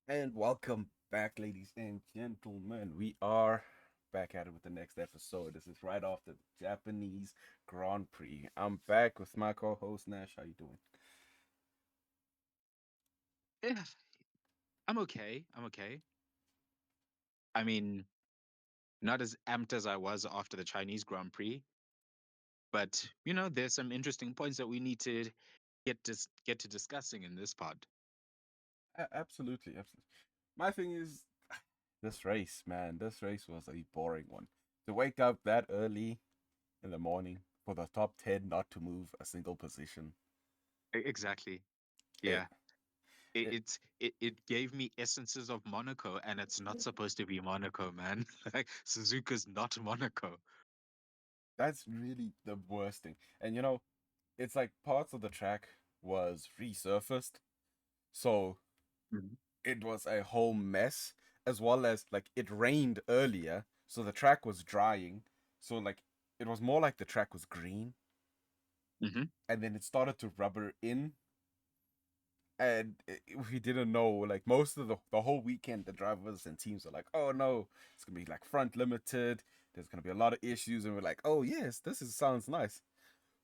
And welcome back, ladies and gentlemen. We are back at it with the next episode. This is right off the Japanese Grand Prix. I'm back with my co-host Nash. How you doing? Yeah, I'm okay. I'm okay. I mean, not as amped as I was after the Chinese Grand Prix, but there's some interesting points that we need to get to discussing in this pod. Absolutely, absolutely. My thing is this race, man. This race was a boring one. To wake up that early in the morning for the top 10 not to move a single position. Exactly. It Yeah. It, it it's it gave me essences of Monaco, and it's not supposed to be Monaco, man. Like Suzuka's not Monaco. That's really the worst thing. And it's like parts of the track was resurfaced. So Mhm. it was a whole mess, as well as like it rained earlier, so the track was drying. So like it was more like the track was green, Mhm. and then it started to rubber in, and we didn't know. Like most of the whole weekend, the drivers and teams were like, "Oh no, it's gonna be like front limited. There's gonna be a lot of issues," and we're like, "Oh yes, sounds nice."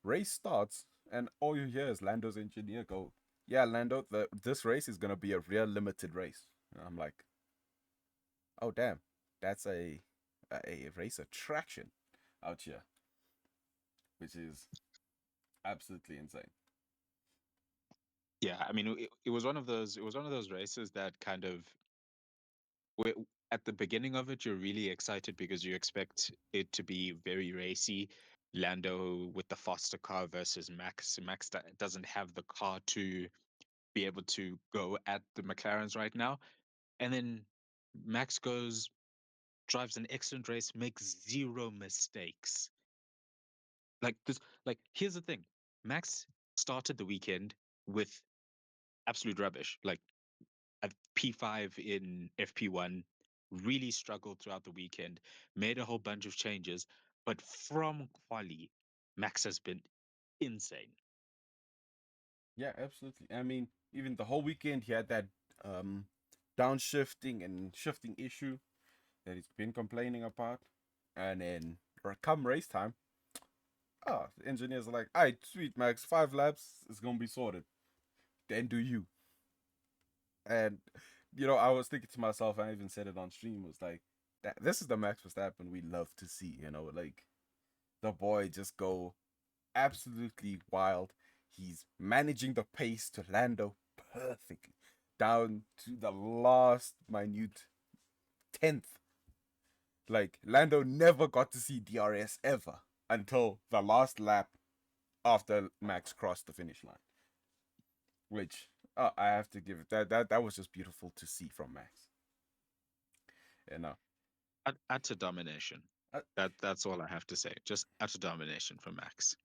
Race starts, and all you hear is Lando's engineer go, "Yeah, Lando, this race is gonna be a real limited race." And I'm like, "Oh damn, that's a race attraction out here, which is absolutely insane." Yeah, I mean, it was one of those. It was one of those races that kind of where at the beginning of it, you're really excited because you expect it to be very racy. Lando with the faster car versus Max. Max doesn't have the car to be able to go at the McLarens right now. And then Max goes, drives an excellent race, makes zero mistakes. Like this, like here's the thing. Max started the weekend with absolute rubbish. Like at P5 in FP1, really struggled throughout the weekend, made a whole bunch of changes, but from quali, Max has been insane. Yeah, absolutely. I mean, even the whole weekend, he had that um, downshifting and shifting issue that he's been complaining about, and then or come race time, the engineers are like, "All right, sweet Max, 5 laps is gonna be sorted. Then do you." And I was thinking to myself, I even said it on stream, was like, that this is the Max Verstappen we love to see. Like the boy just go absolutely wild. He's managing the pace to Lando perfectly, down to the last minute tenth. Like Lando never got to see DRS ever until the last lap after Max crossed the finish line. Which I have to give it that was just beautiful to see from Max. And Utter domination. uh, That's all I have to say. Just utter domination from Max.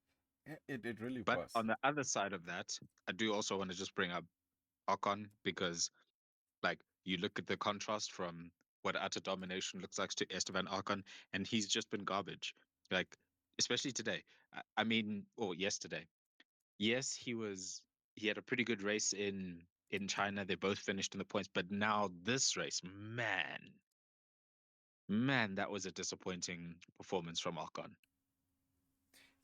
it really But was. on the other side of that, I do also want to just bring up Ocon because, like, you look at the contrast from what utter domination looks like to Esteban Ocon, and he's just been garbage. Like, especially today. I mean, or yesterday. Yes, he had a pretty good race in China. They both finished in the points, but now this race, man, that was a disappointing performance from Ocon.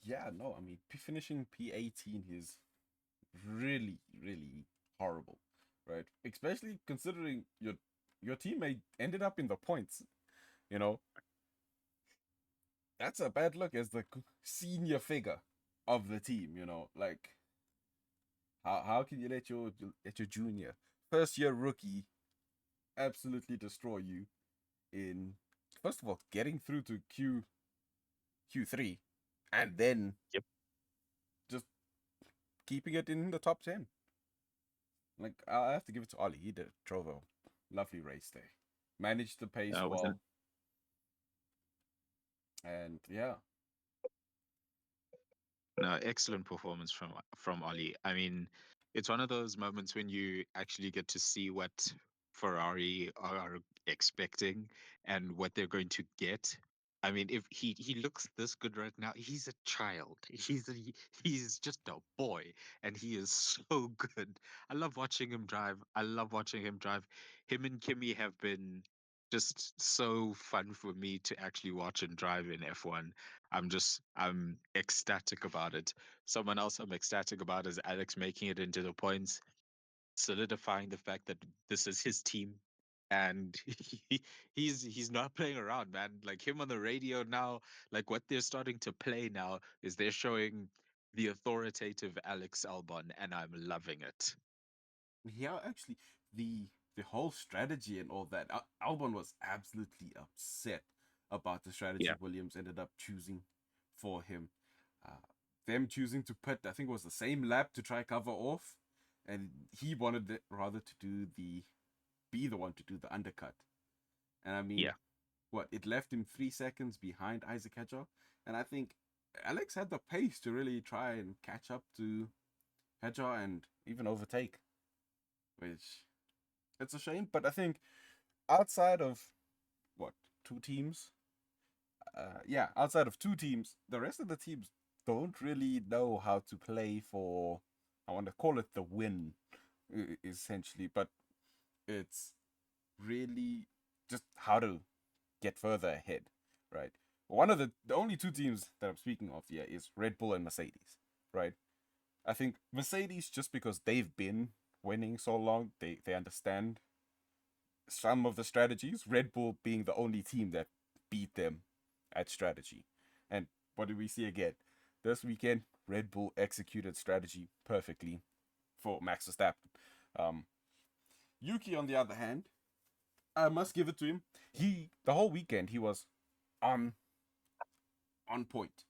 Yeah, no, I mean finishing P18 is really, really horrible, right? Especially considering your teammate ended up in the points. You know, that's a bad look as the senior figure of the team. Like how can you let your junior first year rookie absolutely destroy you in first of all getting through to Q3 and then Yep. just keeping it in the top 10. Like I have to give it to Ollie. He drove a lovely race there, managed the pace With well, and yeah, No, excellent performance from Ollie. I mean, it's one of those moments when you actually get to see what Ferrari are expecting and what they're going to get. I mean, if he looks this good right now, he's a child. He's just a boy, and he is so good. I love watching him drive. I love watching him drive. Him and Kimmy have been just so fun for me to actually watch and drive in F1. I'm ecstatic about it. Someone else I'm ecstatic about is Alex making it into the points, solidifying the fact that this is his team, and he's not playing around, man. Like him on the radio now, like what they're starting to play now is they're showing the authoritative Alex Albon, and I'm loving it. Yeah, actually, the whole strategy and all that. Albon was absolutely upset about the strategy Yeah. Williams ended up choosing for him. Uh, them choosing to put, I think, it was the same lap to try cover off, and he wanted it rather to do the be the one to do the undercut. And I mean, Yeah. what it left him 3 seconds behind Isaac Hedger, and I think Alex had the pace to really try and catch up to Hedger and even overtake, which it's a shame. But I think outside of what, two teams, yeah, outside of two teams, the rest of the teams don't really know how to play for. I want to call it the win, essentially, but it's really just how to get further ahead, right? One of the only two teams that I'm speaking of here is Red Bull and Mercedes, right? I think Mercedes, just because they've been winning so long, they understand some of the strategies. Red Bull being the only team that beat them at strategy. And what did we see again? This weekend, Red Bull executed strategy perfectly for Max Verstappen. Um, Yuki, on the other hand, I must give it to him. The whole weekend he was on on point,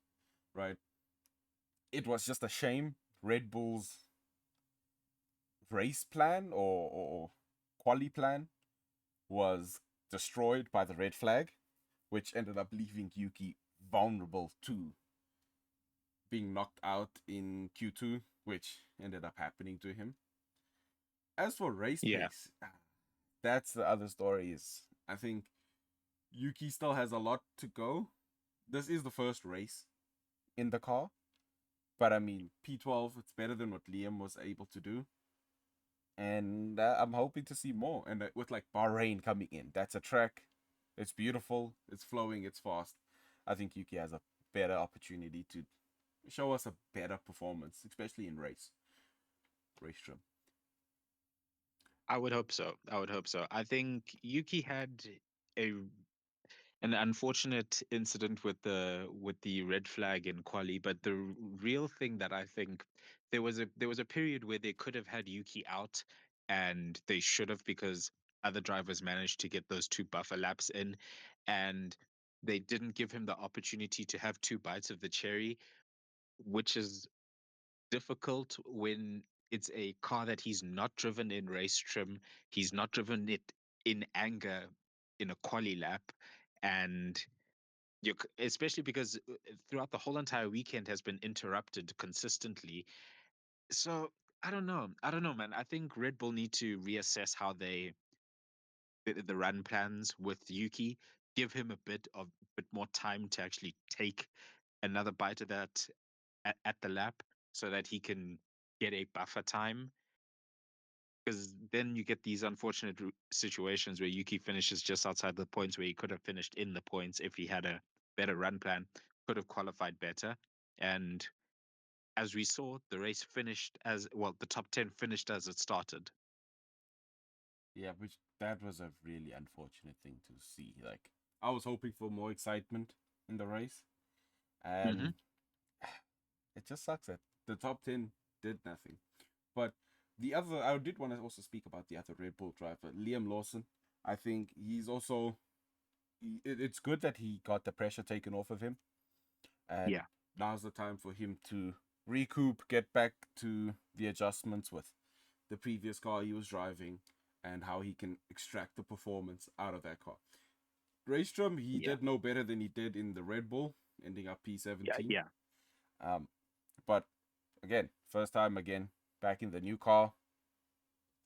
right? It was just a shame Red Bull's race plan or quali plan was destroyed by the red flag, which ended up leaving Yuki vulnerable to being knocked out in Q2, which ended up happening to him. As for race Yeah. pace, that's the other story. Is I think Yuki still has a lot to go. This is the first race in the car, but I mean P12, it's better than what Liam was able to do, and I'm hoping to see more. And with like Bahrain coming in, that's a track. It's beautiful. It's flowing. It's fast. I think Yuki has a better opportunity to show us a better performance, especially in race trim. I would hope so. I would hope so. I think Yuki had a an unfortunate incident with the red flag in quali, but the real thing that I think there was a period where they could have had Yuki out, and they should have, because other drivers managed to get those two buffer laps in, and they didn't give him the opportunity to have two bites of the cherry, which is difficult when it's a car that he's not driven in race trim. He's not driven it in anger in a quali lap, and especially because throughout the whole entire weekend has been interrupted consistently. So I don't know. I don't know, man. I think Red Bull need to reassess how the run plans with Yuki. Give him a bit more time to actually take another bite of that at the lap, so that he can get a buffer time. Because then you get these unfortunate situations where Yuki finishes just outside the points, where he could have finished in the points if he had a better run plan, could have qualified better. And as we saw, the race finished as well, the top 10 finished as it started. Yeah, which that was a really unfortunate thing to see. Like I was hoping for more excitement in the race, Hmm. and it just sucks that the top 10 did nothing. But the other, I did want to also speak about the other Red Bull driver, Liam Lawson. I think he's also. It's good that he got the pressure taken off of him, and Yeah, now's the time for him to recoup, get back to the adjustments with the previous car he was driving, and how he can extract the performance out of that car. Raystrom, he yeah, did no better than he did in the Red Bull, ending up yeah, P17. yeah. Um, but again, first time again back in the new car,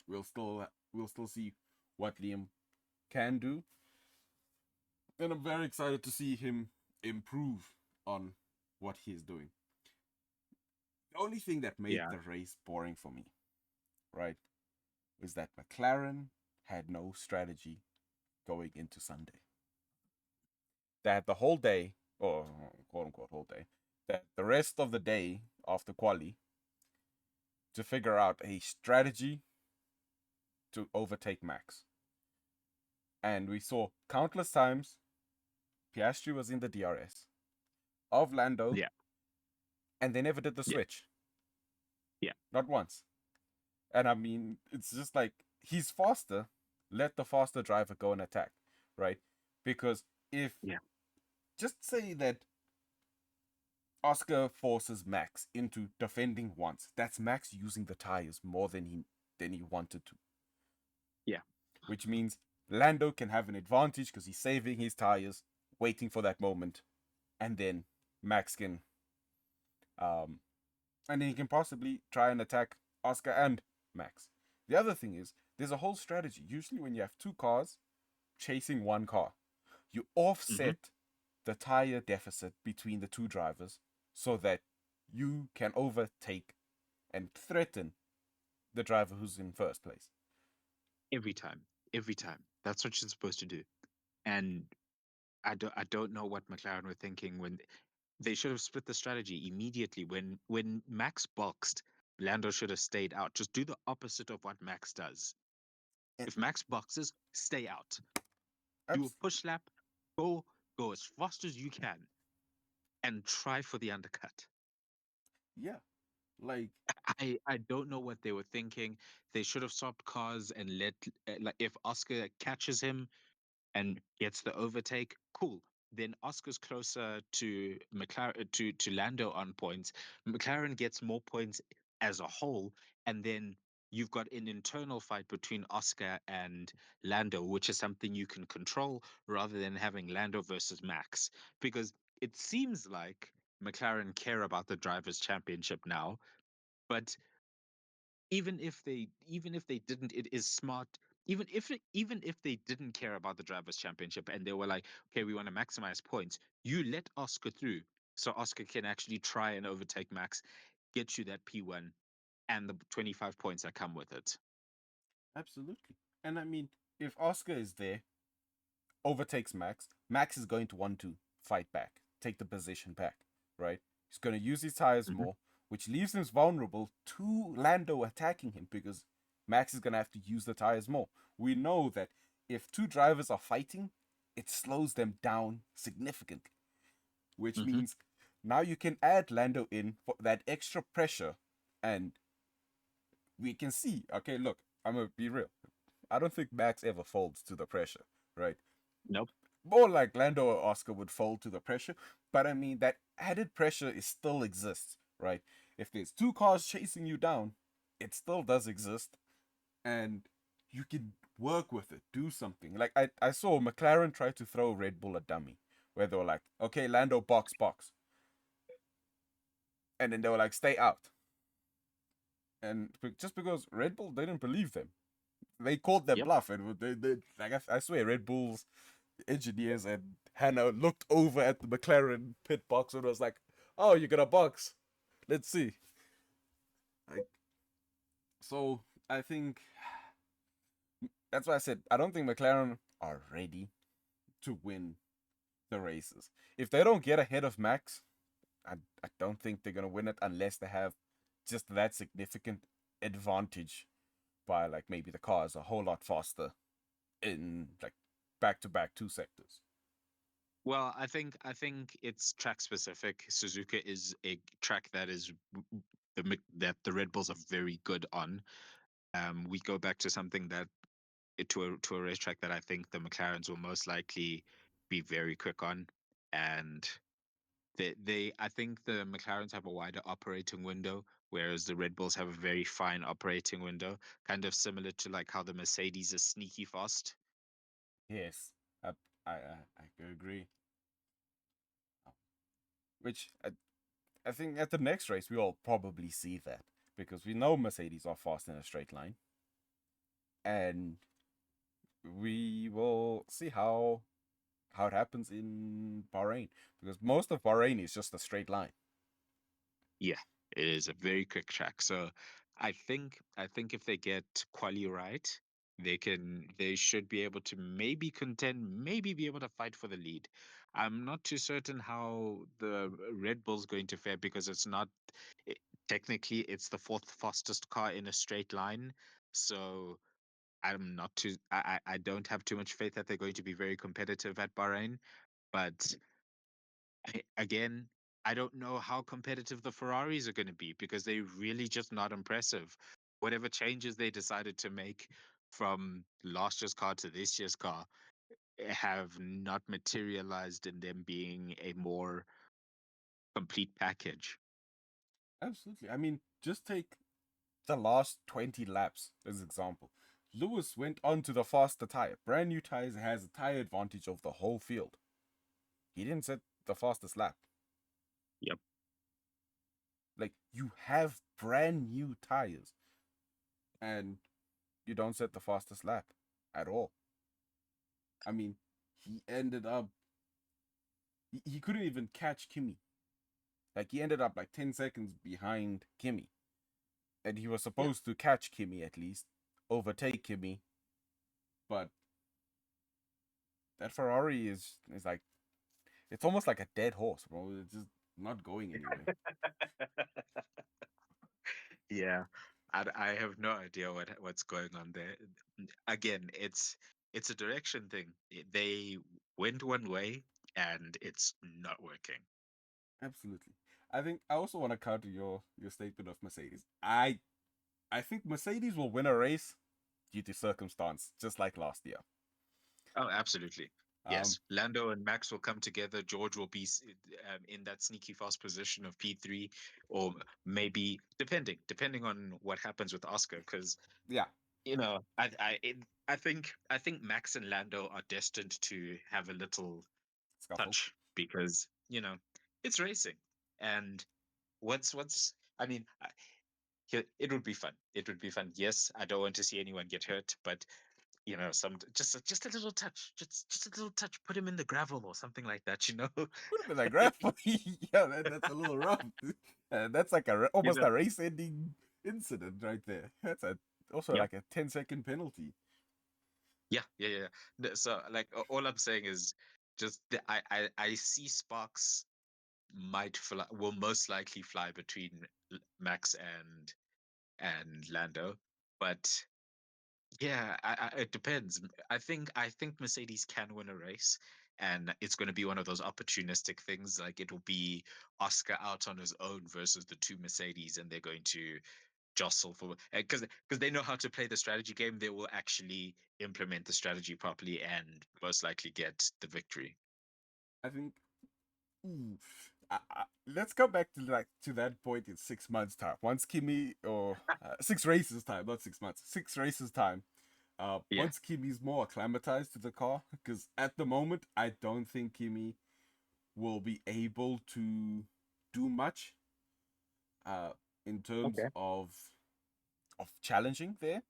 we'll still see what Liam can do, and I'm very excited to see him improve on what he's doing. The only thing that made Yeah. the race boring for me, right, was that McLaren had no strategy going into Sunday. They had the whole day, or quote unquote whole day, that the rest of the day after quali to figure out a strategy to overtake Max. And we saw countless times Piastri was in the DRS of Lando, Yeah. and they never did the Yeah. switch. Yeah. Not once. And I mean, it's just like he's faster. Let the faster driver go and attack, right? Because if Yeah. just say that Oscar forces Max into defending once, that's Max using the tires more than he wanted to. Yeah. Which means Lando can have an advantage because he's saving his tires, waiting for that moment, and then Max can um and then he can possibly try and attack Oscar and Max. The other thing is there's a whole strategy. Usually when you have two cars chasing one car, you Hmm. offset the tire deficit between the two drivers so that you can overtake and threaten the driver who's in first place. Every time. Every time. That's what you're supposed to do. And I don't know what McLaren were thinking when they should have split the strategy immediately. When Max boxed, Lando should have stayed out. Just do the opposite of what Max does. And If Max boxes, stay out. Do a abs- push lap, go as fast as you can, and try for the undercut. yeah, like I don't know what they were thinking. They should have stopped cars and let like if Oscar catches him and gets the overtake, cool. Then Oscar's closer to McLaren to Lando on points. McLaren gets more points as a whole, and then you've got an internal fight between Oscar and Lando, which is something you can control rather than having Lando versus Max. Because it seems like McLaren care about the drivers' championship now, but even if they didn't, it is smart. Even if they didn't care about the drivers championship and they were like, okay, we want to maximize points, you let Oscar through so Oscar can actually try and overtake Max, get you that P1 and the 25 points that come with it. absolutely. And I mean, if Oscar is there, overtakes Max, Max is going to want to fight back, take the position back, right? He's going to use his tires Hmm. more, which leaves him vulnerable to Lando attacking him because Max is going to have to use the tires more. We know that if two drivers are fighting, it slows them down significantly, which Hmm. means now you can add Lando in for that extra pressure and we can see, okay, look, I'm going to be real. I don't think Max ever folds to the pressure, right? Nope. More like Lando or Oscar would fold to the pressure, but I mean that added pressure is still exists, right? If there's two cars chasing you down, it still does exist, and you can work with it, do something. Like I saw McLaren try to throw Red Bull a dummy, where they were like, okay, Lando box, and then they were like, stay out, and just because Red Bull didn't believe them, they called their Yep. bluff, and they like I swear Red Bull's engineers and Hannah looked over at the McLaren pit box and was like, "Oh, you're gonna box? Let's see." Like, so I think that's why I said I don't think McLaren are ready to win the races. If they don't get ahead of Max, I don't think they're gonna win it unless they have just that significant advantage by like maybe the car is a whole lot faster in like back to back two sectors. Well, I think it's track specific. Suzuka is a track that is that the Red Bulls are very good on. We go back to something that to a racetrack that I think the McLarens will most likely be very quick on, and they I think the McLarens have a wider operating window, whereas the Red Bulls have a very fine operating window, kind of similar to like how the Mercedes is sneaky fast. Yes, I I could agree. Which I think at the next race we'll probably see that because we know Mercedes are fast in a straight line, and we will see how it happens in Bahrain, because most of Bahrain is just a straight line. Yeah, it is a very quick track. So I think if they get quali right, they should be able to maybe contend, maybe be able to fight for the lead. I'm not too certain how the Red Bull's going to fare because it's not it, technically it's the fourth fastest car in a straight line. So I'm not too I don't have too much faith that they're going to be very competitive at Bahrain. But again, I don't know how competitive the Ferraris are going to be because they're really just not impressive. Whatever changes they decided to make from last year's car to this year's car have not materialized in them being a more complete package. Absolutely. I mean, just take the last 20 laps as an example. Lewis went on to the faster tire. Brand new tires has a tire advantage of the whole field. He didn't set the fastest lap. Yep. Like, you have brand new tires and you don't set the fastest lap at all. I mean, he ended up he couldn't even catch Kimi. Like, he ended up like 10 seconds behind Kimi. And he was Yeah. supposed to catch Kimi at least, overtake Kimi, but that Ferrari is like, it's almost like a dead horse, bro. It's just not going anywhere. Yeah, I have no idea what's going on there. Again, it's a direction thing. They went one way and it's not working. Absolutely. I think I also want to counter your statement of Mercedes. I think Mercedes will win a race due to circumstance, just like last year. Oh, absolutely. Um, Yes, Lando and Max will come together. George will be in that sneaky fast position of P3, or maybe depending on what happens with Oscar, because yeah, I think Max and Lando are destined to have a little scuffle. touch because it's racing, and what's I mean it would be fun. It would be fun. Yes, I don't want to see anyone get hurt, but some just a little touch, just a little touch, put him in the gravel or something like that. Would have been like rap. Yeah, that's a little rough. That's like you almost know. a race-ending incident right there. That's also Yeah, like a 10-second penalty. yeah. So like all I'm saying is just I see sparks will most likely fly between Max and Lando, but yeah, it depends. I think Mercedes can win a race, and it's going to be one of those opportunistic things. Like it'll be Oscar out on his own versus the two Mercedes, and they're going to jostle for because they know how to play the strategy game. They will actually implement the strategy properly and most likely get the victory. I think. Ooh, let's go back to that point in 6 months' time. Once Kimi or 6 races time, not 6 months, 6 races time. Yeah. Once Kimi's more acclimatized to the car, because at the moment I don't think Kimi will be able to do much uh, in terms Okay. of challenging there.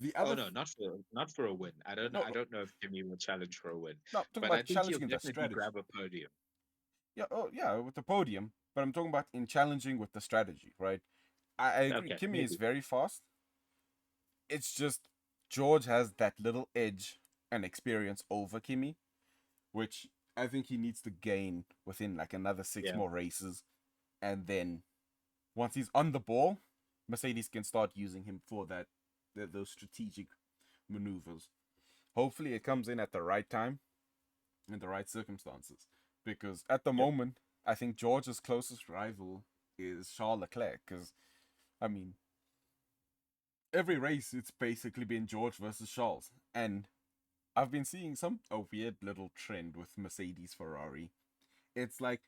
The Oh other, no, not for a win. I don't no, I don't know if Jimmy will challenge for a win, no, I'm talking but I about think he'll challenging the definitely strategy. grab a podium. Yeah, oh yeah, with the podium, but I'm talking about in challenging with the strategy, right? I agree. Okay, Kimi is maybe. very fast. It's just George has that little edge and experience over Kimi, which I think he needs to gain within like another six Yeah. more races, and then once he's on the ball, Mercedes can start using him for those strategic maneuvers. Hopefully, it comes in at the right time in the right circumstances, because at the Yep. moment, I think George's closest rival is Charles Leclerc. Because I mean, every race it's basically been George versus Charles, and I've been seeing a weird little trend with Mercedes Ferrari. It's like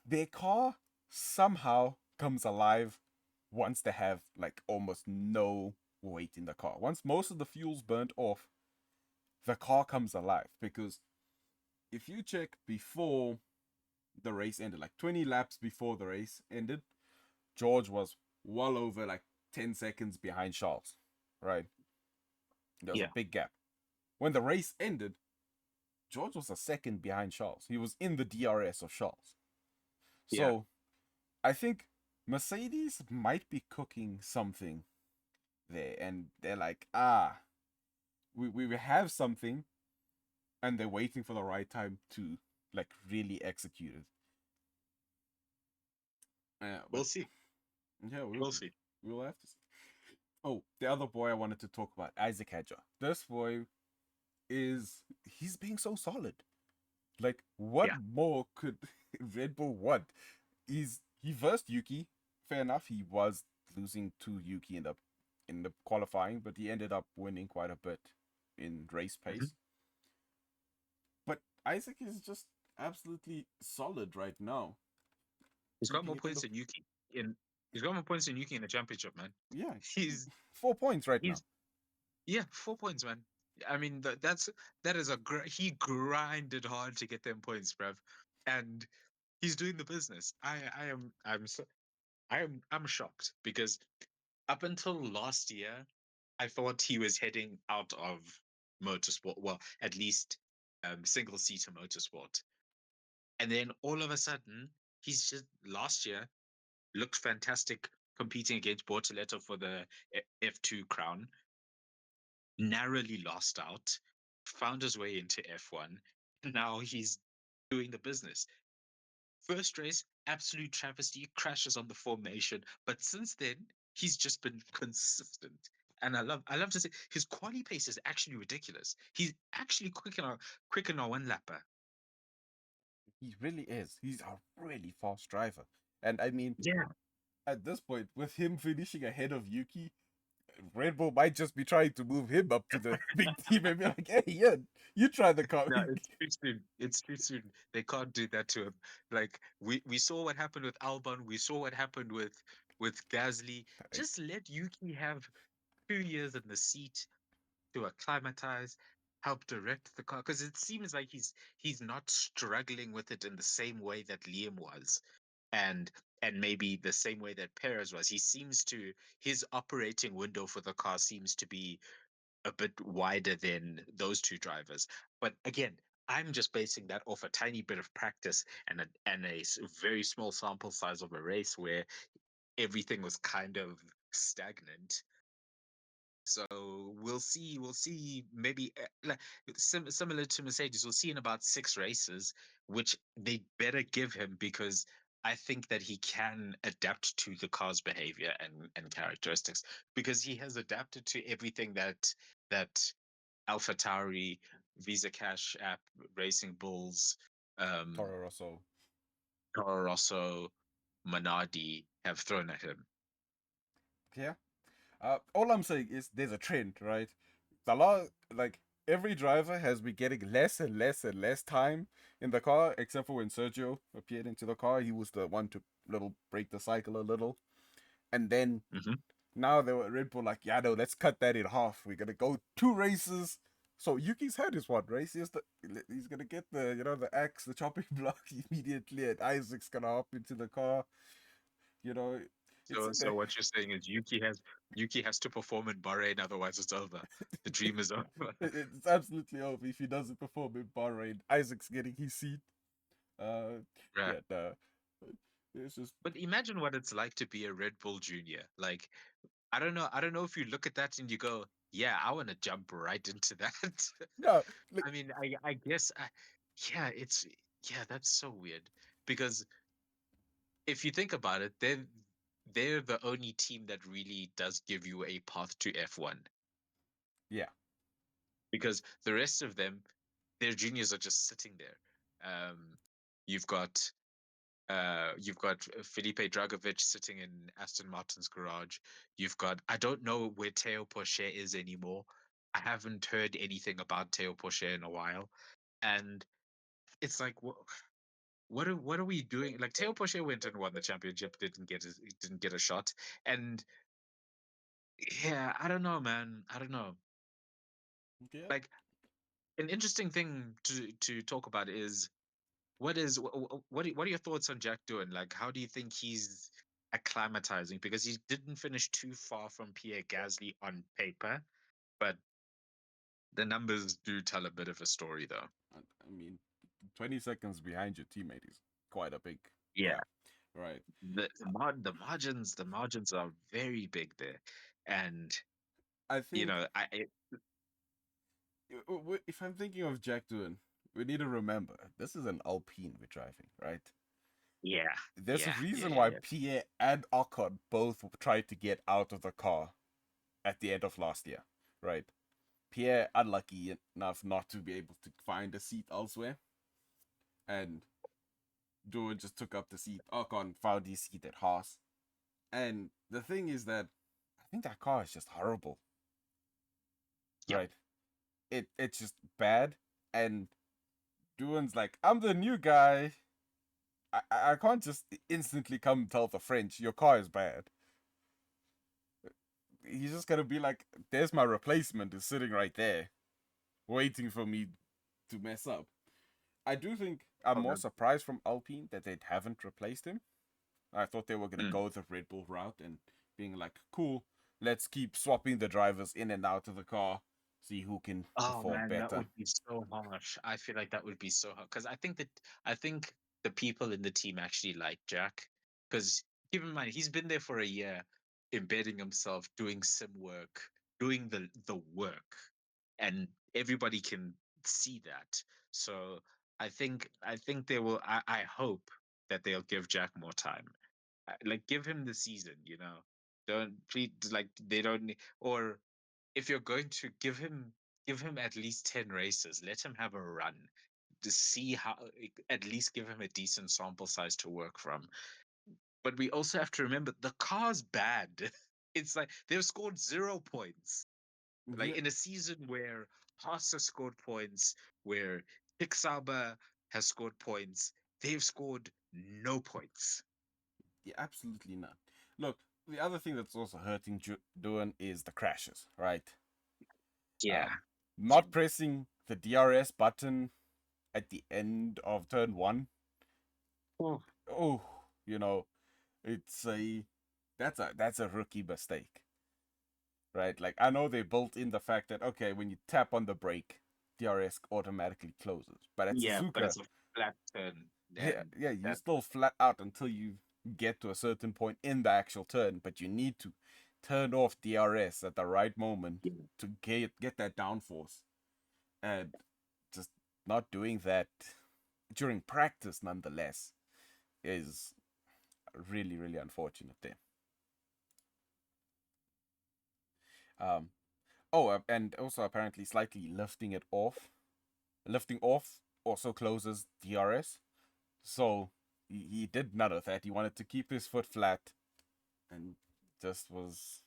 their car somehow comes alive once they have like almost no weight in the car. Once most of the fuel's burnt off, the car comes alive. Because if you check before the race ended, like 20 laps before the race ended, George was well over like 10 seconds behind Charles, right? There was a Yeah. big gap. When the race ended, George was a second behind Charles. He was in the DRS of Charles. Yeah. So I think Mercedes might be cooking something there, and they're like, we have something, and they're waiting for the right time to like really execute it. But We'll see. yeah, We'll see. we'll have to see. Oh, the other boy I wanted to talk about, Isaac Hedger. This boy he's being so solid. Like, what Yeah. more could Red Bull want? He versed Yuki. Fair enough, he was losing to Yuki in the qualifying, but he ended up winning quite a bit in race Mhm. pace. But Isaac is just absolutely solid right now, He's got keeping more it in points the than Yuki in. He's got more points than Yuki in the championship, man. yeah He's 4 points right now. he's Yeah, 4 points, man. I mean, that is he grinded hard to get them points, bruv, and he's doing the business. I'm shocked because up until last year, I thought he was heading out of motorsport. Well, at least single seater motorsport, and then all of a sudden, he's just last year looked fantastic competing against Bortoleto for the F2 crown, narrowly lost out, found his way into F1. Now he's doing the business. First race, absolute travesty, crashes on the formation, but since then he's just been consistent. And I love to say his quali pace is actually ridiculous. He's actually quick in our one lapper. He really is. He's a really fast driver, and I mean, Yeah. at this point, with him finishing ahead of Yuki, Red Bull might just be trying to move him up to the big team and be like, "Hey, yeah, you try the car." No, it's too soon. It's too soon. They can't do that to him. Like we saw what happened with Albon. We saw what happened with Gasly. Just let Yuki have 2 years in the seat to acclimatize, help direct the car, because it seems like he's not struggling with it in the same way that Liam was, and and maybe the same way that Perez was. He seems to his operating window for the car seems to be a bit wider than those two drivers. But again, I'm just basing that off a tiny bit of practice and a very small sample size of a race where everything was kind of stagnant. So we'll see. We'll see. Maybe like similar to Mercedes, we'll see in about 6 races, which they better give him because I think that he can adapt to the car's behavior and characteristics because he has adapted to everything that AlphaTauri, Visa Cash App, Racing Bulls, um, Toro Rosso. Toro Rosso, Minardi have thrown at him. Yeah. All I'm saying is there's a trend, right? The lot like every driver has been getting less and less and less time in the car, except for when Sergio appeared into the car. He was the one to little break the cycle a little, and then Hmm. now they were Red Bull like, yeah, no, let's cut that in half. We're gonna go 2 races. So Yuki's had his one race. He's gonna get the axe, the chopping block immediately, and Isaac's gonna hop into the car. You know, it's So what you're saying is Yuki has to perform in Bahrain, otherwise it's over. The dream is over. it's absolutely over if he doesn't perform in Bahrain. Isaac's getting his seat. Uh, Right. yeah, no, it's just But imagine what it's like to be a Red Bull Junior. Like, I don't know. I don't know if you look at that and you go, "Yeah, I want to jump right into that." no, like I mean, I guess, yeah, that's so weird because if you think about it, they're the only team that really does give you a path to F1 yeah, because the rest of them, their juniors are just sitting there. Um, you've got you've got Felipe Dragovic sitting in Aston Martin's garage. You've got I don't know where Teo Porcher is anymore. I haven't heard anything about Teo Porcher in a while, and it's like what are we doing? Like Teo Porcher went and won the championship, didn't get a shot, and yeah, I don't know, man. I don't know. yeah, Like an interesting thing to talk about is what are your thoughts on Jack Doohan? Like, how do you think he's acclimatizing? Because he didn't finish too far from Pierre Gasly on paper, but the numbers do tell a bit of a story, though. I mean, 20 seconds behind your teammate is quite a big Yeah, gap, right? the margins are very big there, and I you think know, if I'm thinking of Jack Doohan, we need to remember this is an Alpine we're driving, right? yeah, There's a yeah, reason yeah, why yeah. Pierre and Ocon both tried to get out of the car at the end of last year, right? Pierre unlucky enough not to be able to find a seat elsewhere, and Doohan just took up the seat. Ocon found his seat at Haas, and the thing is that I think that car is just horrible, Yeah. right? It's just bad, and Doohan's like, I'm the new guy. I can't just instantly come tell the French your car is bad. He's just gonna be like, there's my replacement is sitting right there, waiting for me to mess up. I do think I'm Oh, more man. surprised from Alpine that they haven't replaced him. I thought they were gonna Mm. go the Red Bull route and being like, cool, let's keep swapping the drivers in and out of the car, see who can Oh perform man, that better. would be so harsh. I feel like that would be so hard because I think the people in the team actually like Jack because keep in mind he's been there for a year, embedding himself, doing sim work, doing the work, and everybody can see that. So I think they will. I hope that they'll give Jack more time. Like give him the season, you know. Don't please like they don't or if you're going to give him at least 10 races, let him have a run to see how at least give him a decent sample size to work from. But we also have to remember the car's bad. It's like they've scored 0 points. Like Yeah, in a season where Haas has scored points, where Pixaba has scored points, they've scored no points. yeah, absolutely not. Look, the other thing that's also hurting Doohan is the crashes, right? Yeah. Um, Not pressing the DRS button at the end of turn one. Oh, Oh, you know, it's a that's a rookie mistake, right? Like I know they built in the fact that okay, when you tap on the brake, DRS automatically closes, but at yeah, but Suzuka, it's a flat turn. yeah, And yeah, you that, still flat out until you get to a certain point in the actual turn, but you need to turn off DRS at the right moment yeah. to get that downforce, and just not doing that during practice, nonetheless, is really really unfortunate there. Um, oh, and also apparently slightly lifting off also closes DRS. So he did none of that. He wanted to keep his foot flat, and just was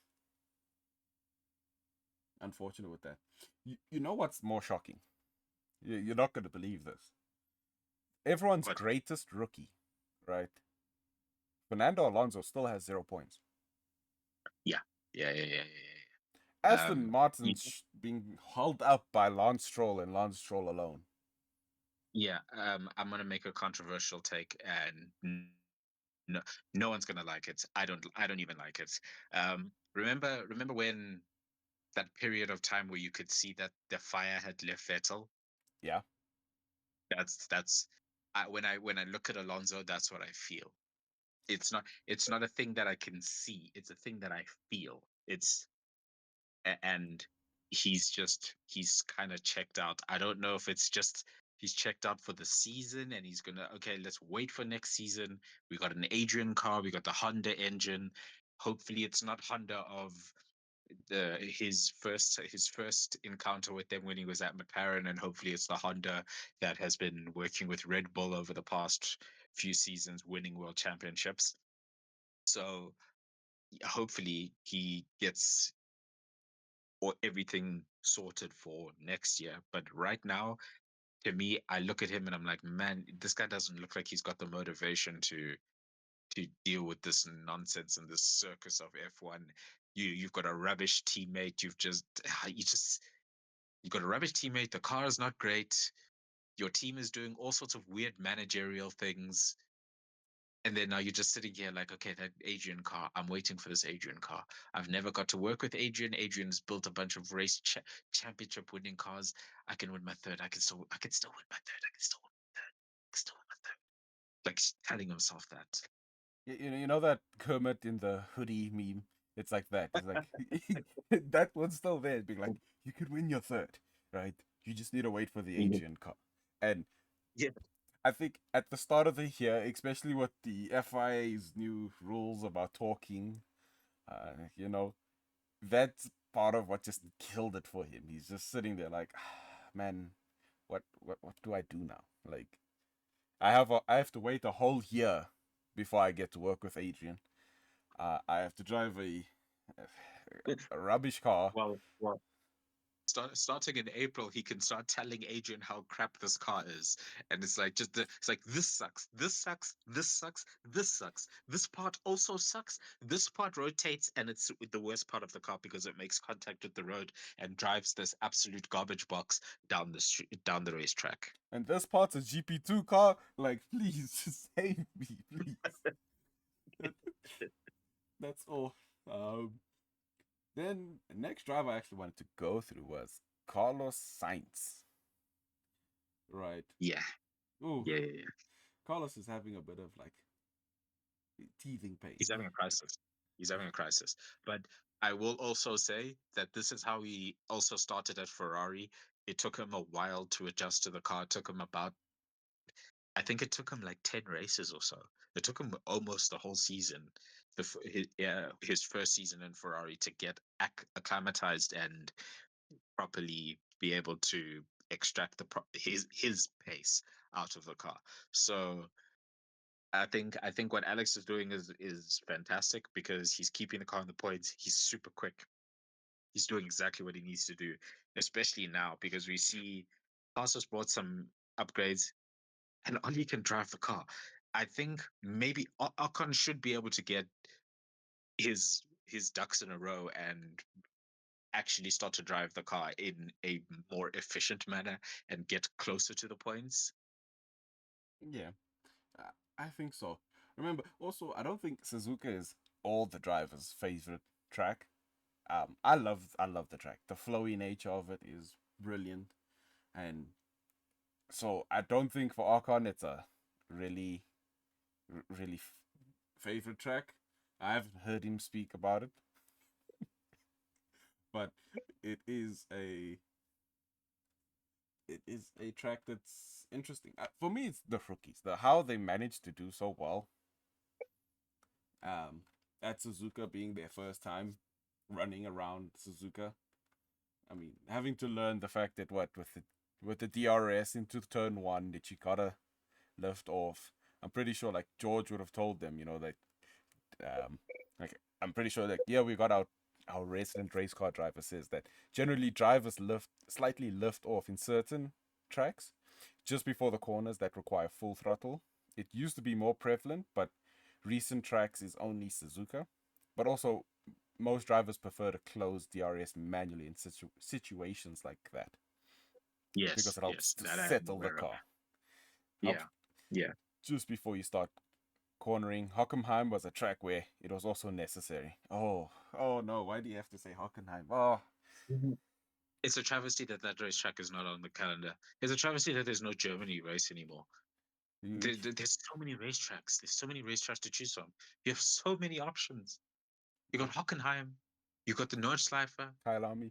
unfortunate with that. You know what's more shocking? You're not going to believe this. Everyone's But greatest rookie, right? Fernando Alonso still has 0 points. yeah, yeah. Aston Y- Martin's being held up by Lance Stroll and Lance Stroll alone. yeah. I'm gonna make a controversial take, and no, no one's gonna like it. I don't even like it. Remember when that period of time where you could see that the fire had left Vettel? Yeah, That's when I look at Alonso, that's what I feel. It's not a thing that I can see. It's a thing that I feel. And he's kind of checked out. I don't know if it's just he's checked out for the season and he's gonna okay, let's wait for next season. We got an Adrian car, we got the Honda engine. Hopefully it's not Honda of the his first encounter with them when he was at McLaren, and hopefully it's the Honda that has been working with Red Bull over the past few seasons, winning world championships. So hopefully he gets or everything sorted for next year. But right now, to me, I look at him and I'm like, man, this guy doesn't look like he's got the motivation to deal with this nonsense and this circus of F1. You've got a rubbish teammate. You got a rubbish teammate. The car is not great. Your team is doing all sorts of weird managerial things. And then now you're just sitting here like, okay, that Adrian car. I'm waiting for this Adrian car. I've never got to work with Adrian. Adrian's built a bunch of championship winning cars. I can win my third. I can still win my third. I can still win my third. I can still win my third. Like telling himself that. You know that Kermit in the hoodie meme? It's like that. It's like that one's still there, being like, you could win your third, right? You just need to wait for the Mhm. Adrian car. And Yeah. I think at the start of the year, especially with the FIA's new rules about talking, you know, that's part of what just killed it for him. He's just sitting there like, man, what do I do now? Like, I have to wait a whole year before I get to work with Adrian. I have to drive a rubbish car. Well, starting in April, he can start telling Adrian how crap this car is, and it's like it's like this sucks, this sucks, this sucks, this sucks. This part also sucks. This part rotates, and it's the worst part of the car because it makes contact with the road and drives this absolute garbage box down the street, down the racetrack. And this part's a GP2 car. Like, please, just save me, please. That's all. Then the next drive I actually wanted to go through was Carlos Sainz. Right. Yeah, Ooh, yeah. Carlos is having a bit of like teething He's pain. having a crisis. He's having a crisis. But I will also say that this is how he also started at Ferrari. It took him a while to adjust to the car. It took him about, I think it took him like 10 races or so. It took him almost the whole season, his first season in Ferrari to get acclimatized and properly be able to extract his pace out of the car. So I think what Alex is doing is fantastic because he's keeping the car on the points. He's super quick. He's doing exactly what he needs to do, especially now because we see Carlos brought some upgrades and Oli can drive the car. I think maybe Ocon should be able to get his ducks in a row and actually start to drive the car in a more efficient manner and get closer to the points. Yeah, I think so. Remember, also, I don't think Suzuka is all the drivers' favorite track. I love the track. The flowy nature of it is brilliant, and so I don't think for Ocon it's a really, really favorite track. I haven't heard him speak about it, but it is a it is a track that's interesting. For me, it's the rookies, the how they managed to do so well. Um, at Suzuka being their first time running around Suzuka. I mean, having to learn the fact that with the DRS into turn one that you gotta lift off. I'm pretty sure like George would have told them, you know, that like I'm pretty sure like yeah, we got our resident race car driver says that generally drivers lift off in certain tracks just before the corners that require full throttle. It used to be more prevalent, but recent tracks is only Suzuka. But also most drivers prefer to close DRS manually in situations like that because Yes, it helps yes, to that I am settle the aware of. car. Helps Yeah, yeah. just before you start cornering. Hockenheim was a track where it was also necessary. Oh no, why do you have to say Hockenheim? Oh, Mhm. It's a travesty that that racetrack is not on the calendar. It's a travesty that there's no Germany race anymore. you, There's so many racetracks. There's so many racetracks to choose from. You have so many options. You got Hockenheim. You got the Nordschleife. Kyle Army.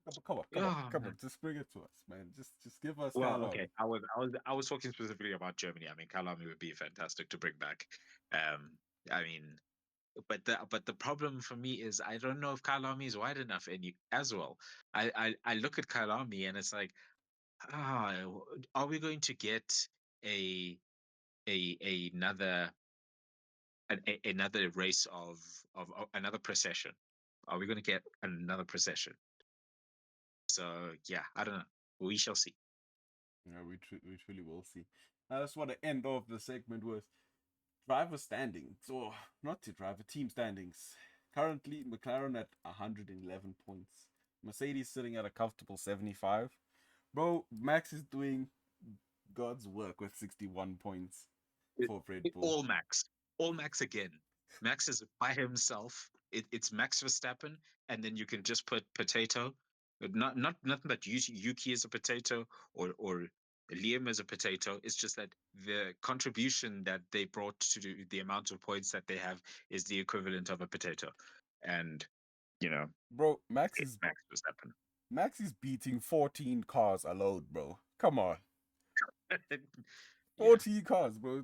Oh Come on, man. just bring it to us, man. Just give us Well, Kyle okay. Army. I was talking specifically about Germany. I mean, Kalami would be fantastic to bring back. Um, I mean, but the problem for me is I don't know if Kalami is wide enough any as well. I look at Kalami and it's like, ah, are we going to get a another another race of another procession? Are we going to get another procession? So yeah, I don't know. We shall see. Yeah, we truly will see. I just want to end off the segment with driver standings, or not to driver team standings. Currently, McLaren at 111 points. Mercedes sitting at a comfortable 75. Bro, Max is doing God's work with 61 points It, for Red Bull. all max. all Max again. Max is by himself. It's Max Verstappen, and then you can just put potato. Not nothing but Yuki as a potato or Liam as a potato. It's just that the contribution that they brought to the amount of points that they have is the equivalent of a potato, and you know Bro, it's Max Verstappen. Max is beating 14 cars alone, bro. Come on. Yeah. 14 cars, bro.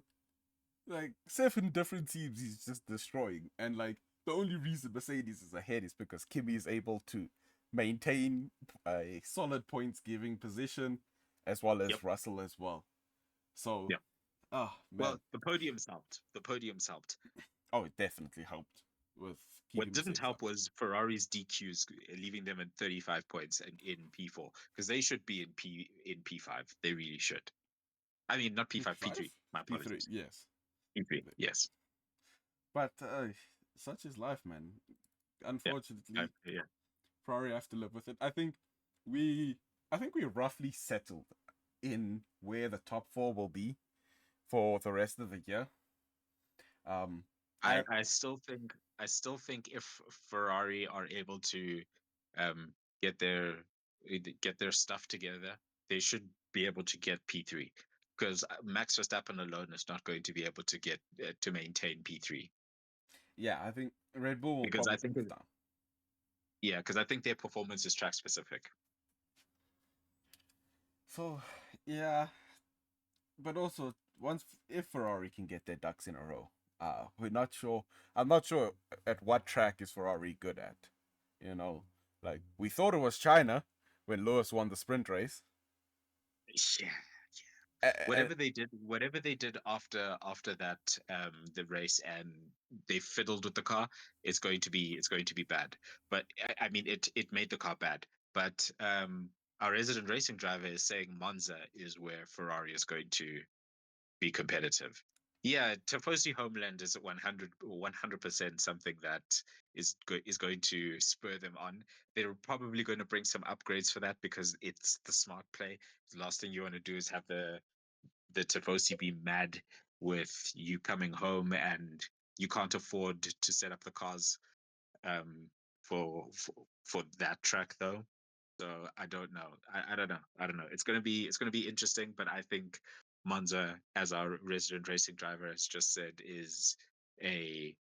Like 7 different teams he's just destroying. And like the only reason Mercedes is ahead is because Kimi is able to maintain a solid points giving position as well Yep. as Russell as well. So Yep. oh Well, man. the podiums helped. The podiums helped. Oh, it definitely helped with What keeping didn't Mercedes up. help was Ferrari's DQs, leaving them at 35 points in P4 because they should be in P5. They really should. I mean, not P5, P5? P3. My P3, apologies. yes. P3. Yes. But such is life, man. Yeah. Unfortunately, Yeah. Ferrari have to live with it. We I think we roughly settled in where the top 4 will be for the rest of the year. I And I still think I still think if Ferrari are able to um get their get their stuff together, they should be able to get P3 because Max Verstappen alone is not going to be able to get to maintain P3 yeah, I think Red Bull will because probably I think move down. yeah, because I think their performance is track specific. So yeah, but also once if Ferrari can get their ducks in a row, we're not sure. I'm not sure at what track is Ferrari good at. You know, like we thought it was China when Lewis won the sprint race. Yeah. Uh, Whatever they did after that the race and they fiddled with the car, it's going to be bad. But I mean it made the car bad. But our resident racing driver is saying Monza is where Ferrari is going to be competitive. Yeah, Tifosi Homeland is at 100% something that is going to spur them on. They're probably going to bring some upgrades for that because it's the smart play. The last thing you want to do is have the Tifosi be mad with you coming home and you can't afford to set up the cars um, for that track though. So I don't know. I don't know. I don't know. It's gonna be interesting, but I think Monza, as our resident racing driver has just said, a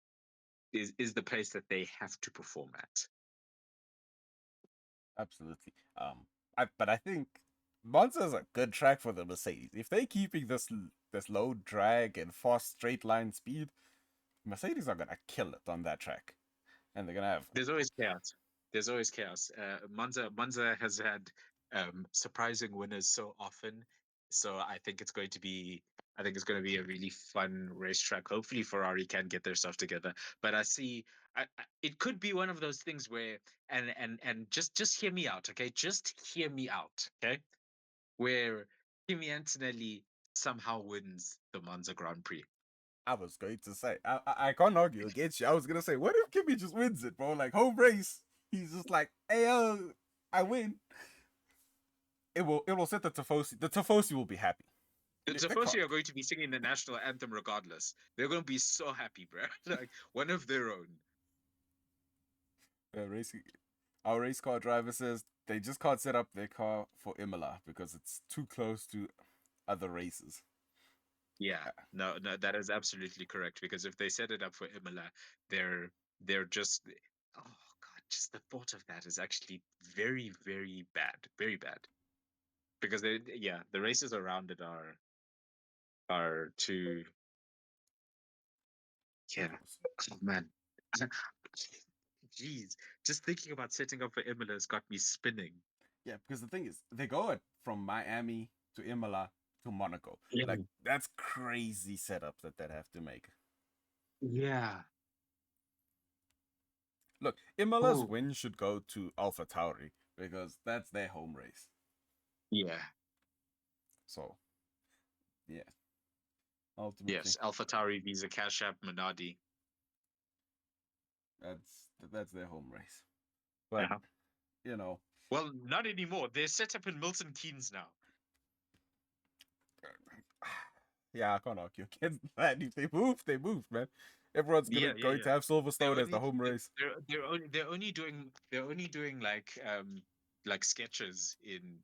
is the place that they have to perform at. Absolutely. But I think Monza's a good track for the Mercedes. If they're keeping this low drag and fast straight line speed, Mercedes are gonna kill it on that track, and they're gonna have There's always chaos. There's always chaos. Monza has had surprising winners so often, so I think it's going to be a really fun racetrack. Hopefully, Ferrari can get their stuff together. But it could be one of those things where and just hear me out, okay? Just hear me out, okay? Where Kimi Antonelli somehow wins the Monza Grand Prix. I was going to say I can't argue against you. I was gonna say, what if Kimmy just wins it, bro? Like home race, he's just like, hey, I win. It will set the Tifosi. The Tifosi will be happy. The They can't. Tifosi are going to be singing the national anthem regardless. They're going to be so happy, bro. Like one of their own. Racing, our race car driver says they just can't set up their car for Imola because it's too close to other races. Yeah, no, no, that is absolutely correct. Because if they set it up for Imola, they're they're just oh god, just the thought of that is actually very, very bad, very bad. Because yeah, the races around it are too yeah. Oh man, jeez, just thinking about setting up for Imola has got me spinning. Yeah, because the thing is, they go from Miami to Imola to Monaco. Yeah, Like that's crazy setup that have to make. yeah. Look, Imola's Oh, win should go to Alpha Tauri because that's their home race. yeah. So yeah, ultimately Yes, AlphaTauri, Visa, Cash App, Minardi. that's their home race. But Uh-huh. you know, Well, not anymore. They're set up in Milton Keynes now. Yeah, I can't argue against that. If they moved, man. Everyone's Yeah, yeah, going to yeah. have They're Silverstone as the only home race. they're only doing like sketches in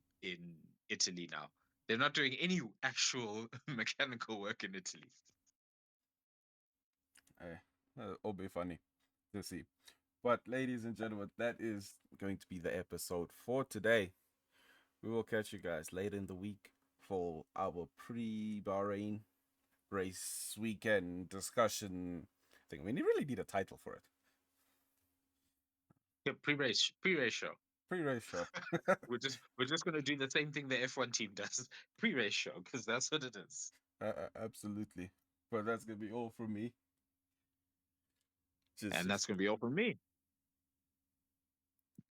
Italy now. They're not doing any actual mechanical work in Italy. Eh, it'll be funny to see. But ladies and gentlemen, that is going to be the episode for today. We will catch you guys later in the week for our pre-Bahrain race weekend discussion thing. I mean, you really need a title for it. Yeah, pre-race show. Pre-race show. We're just gonna do the same thing the F1 team does, pre-race show, because that's what it is. Absolutely. But that's gonna be all from me. And Just that's gonna be all from me.